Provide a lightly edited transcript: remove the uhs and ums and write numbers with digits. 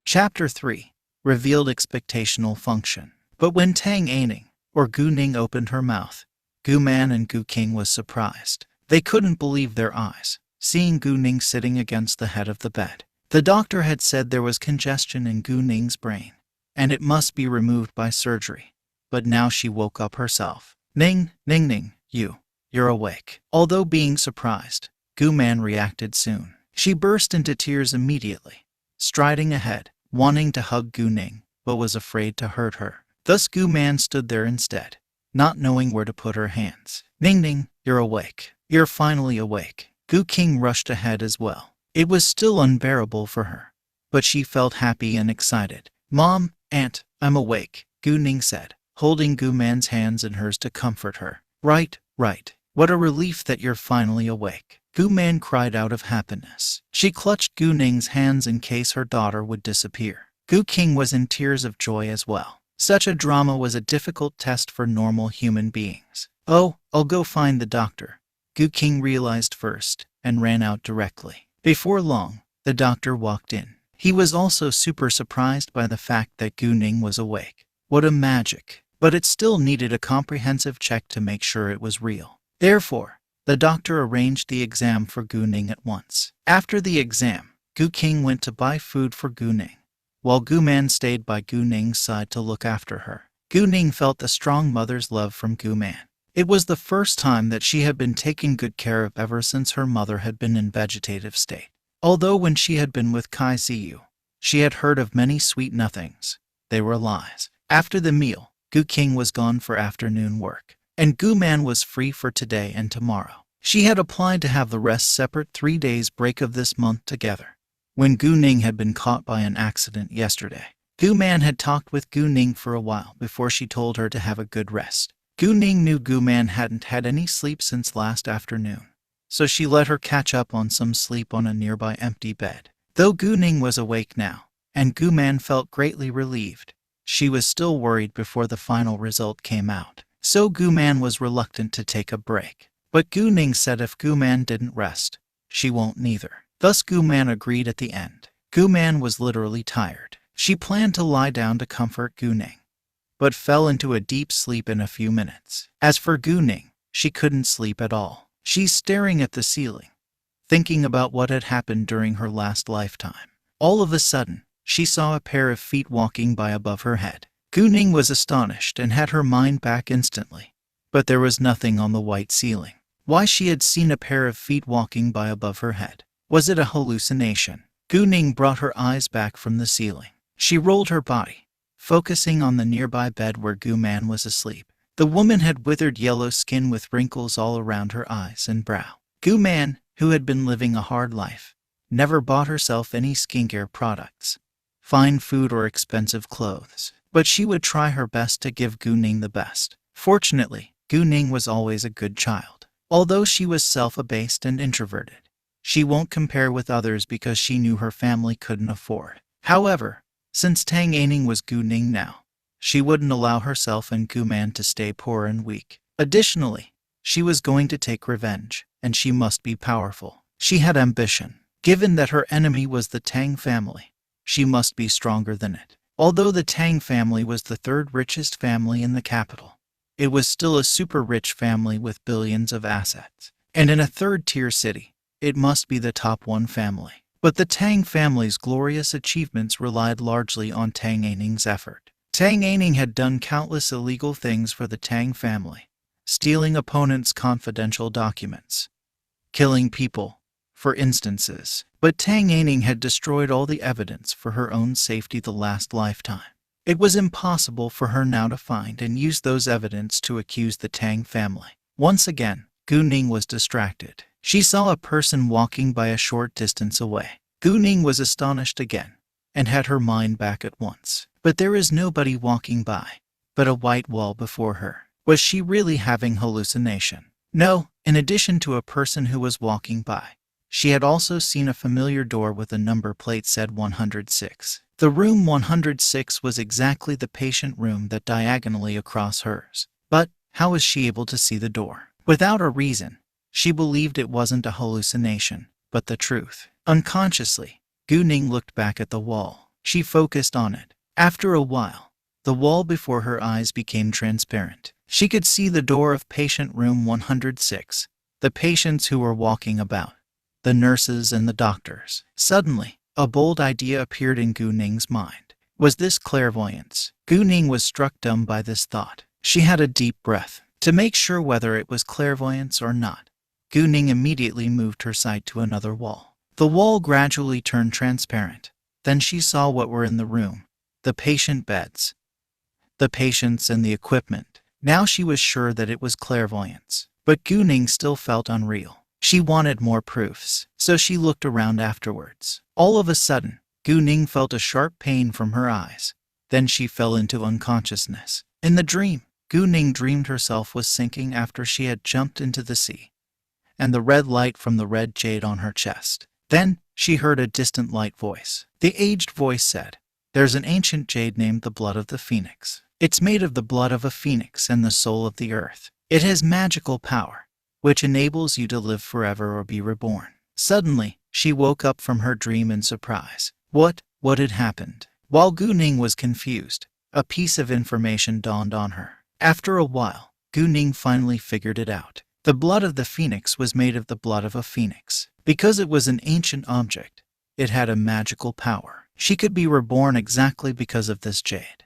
Chapter 3. Revealed Expectational Function. But when Tang Aining, or Gu Ning, opened her mouth, Gu Man and Gu King was surprised. They couldn't believe their eyes, seeing Gu Ning sitting against the head of the bed. The doctor had said there was congestion in Gu Ning's brain, and it must be removed by surgery. But now she woke up herself. Ning, Ning Ning, you're awake. Although being surprised, Gu Man reacted soon. She burst into tears immediately, striding ahead, wanting to hug Gu Ning, but was afraid to hurt her. Thus Gu Man stood there instead, not knowing where to put her hands. Ning Ning, you're awake. You're finally awake. Gu King rushed ahead as well. It was still unbearable for her, but she felt happy and excited. Mom, Aunt, I'm awake, Gu Ning said, holding Gu Man's hands in hers to comfort her. Right. What a relief that you're finally awake. Gu Man cried out of happiness. She clutched Gu Ning's hands in case her daughter would disappear. Gu King was in tears of joy as well. Such a drama was a difficult test for normal human beings. Oh, I'll go find the doctor, Gu King realized first, and ran out directly. Before long, the doctor walked in. He was also super surprised by the fact that Gu Ning was awake. What a magic! But it still needed a comprehensive check to make sure it was real. Therefore, the doctor arranged the exam for Gu Ning at once. After the exam, Gu King went to buy food for Gu Ning, while Gu Man stayed by Gu Ning's side to look after her. Gu Ning felt the strong mother's love from Gu Man. It was the first time that she had been taken good care of ever since her mother had been in vegetative state. Although when she had been with Kai Ziyu, she had heard of many sweet nothings. They were lies. After the meal, Gu King was gone for afternoon work, and Gu Man was free for today and tomorrow. She had applied to have the rest separate 3 days break of this month together. When Gu Ning had been caught by an accident yesterday, Gu Man had talked with Gu Ning for a while before she told her to have a good rest. Gu Ning knew Gu Man hadn't had any sleep since last afternoon, so she let her catch up on some sleep on a nearby empty bed. Though Gu Ning was awake now, and Gu Man felt greatly relieved, she was still worried before the final result came out. So Gu Man was reluctant to take a break. But Gu Ning said if Gu Man didn't rest, she won't neither. Thus Gu Man agreed at the end. Gu Man was literally tired. She planned to lie down to comfort Gu Ning, but fell into a deep sleep in a few minutes. As for Gu Ning, she couldn't sleep at all. She's staring at the ceiling, thinking about what had happened during her last lifetime. All of a sudden, she saw a pair of feet walking by above her head. Gu Ning was astonished and had her mind back instantly, but there was nothing on the white ceiling. Why she had seen a pair of feet walking by above her head? Was it a hallucination? Gu Ning brought her eyes back from the ceiling. She rolled her body, focusing on the nearby bed where Gu Man was asleep. The woman had withered yellow skin with wrinkles all around her eyes and brow. Gu Man, who had been living a hard life, never bought herself any skincare products, fine food or expensive clothes, but she would try her best to give Gu Ning the best. Fortunately, Gu Ning was always a good child. Although she was self-abased and introverted, she won't compare with others because she knew her family couldn't afford. However, since Tang Aining was Gu Ning now, she wouldn't allow herself and Gu Man to stay poor and weak. Additionally, she was going to take revenge, and she must be powerful. She had ambition. Given that her enemy was the Tang family, she must be stronger than it. Although the Tang family was the third richest family in the capital, it was still a super rich family with billions of assets. And in a third-tier city, it must be the top one family. But the Tang family's glorious achievements relied largely on Tang Aining's effort. Tang Aining had done countless illegal things for the Tang family, stealing opponents' confidential documents, killing people, for instances. But Tang Aining had destroyed all the evidence for her own safety the last lifetime. It was impossible for her now to find and use those evidence to accuse the Tang family. Once again, Gu Ning was distracted. She saw a person walking by a short distance away. Gu Ning was astonished again, and had her mind back at once. But there is nobody walking by, but a white wall before her. Was she really having hallucination? No, in addition to a person who was walking by, she had also seen a familiar door with a number plate said 106. The room 106 was exactly the patient room that diagonally across hers. But how was she able to see the door? Without a reason, she believed it wasn't a hallucination, but the truth. Unconsciously, Gu Ning looked back at the wall. She focused on it. After a while, the wall before her eyes became transparent. She could see the door of patient room 106, the patients who were walking about, the nurses and the doctors. Suddenly, a bold idea appeared in Gu Ning's mind. Was this clairvoyance? Gu Ning was struck dumb by this thought. She had a deep breath to make sure whether it was clairvoyance or not. Gu Ning immediately moved her sight to another wall. The wall gradually turned transparent. Then she saw what were in the room: the patient beds, the patients, and the equipment. Now she was sure that it was clairvoyance. But Gu Ning still felt unreal. She wanted more proofs, so she looked around afterwards. All of a sudden, Gu Ning felt a sharp pain from her eyes. Then she fell into unconsciousness. In the dream, Gu Ning dreamed herself was sinking after she had jumped into the sea, and the red light from the red jade on her chest. Then she heard a distant light voice. The aged voice said, "There's an ancient jade named the blood of the phoenix. It's made of the blood of a phoenix and the soul of the earth. It has magical power, which enables you to live forever or be reborn." Suddenly, she woke up from her dream in surprise. What had happened? While Gu Ning was confused, a piece of information dawned on her. After a while, Gu Ning finally figured it out. The blood of the phoenix was made of the blood of a phoenix. Because it was an ancient object, it had a magical power. She could be reborn exactly because of this jade.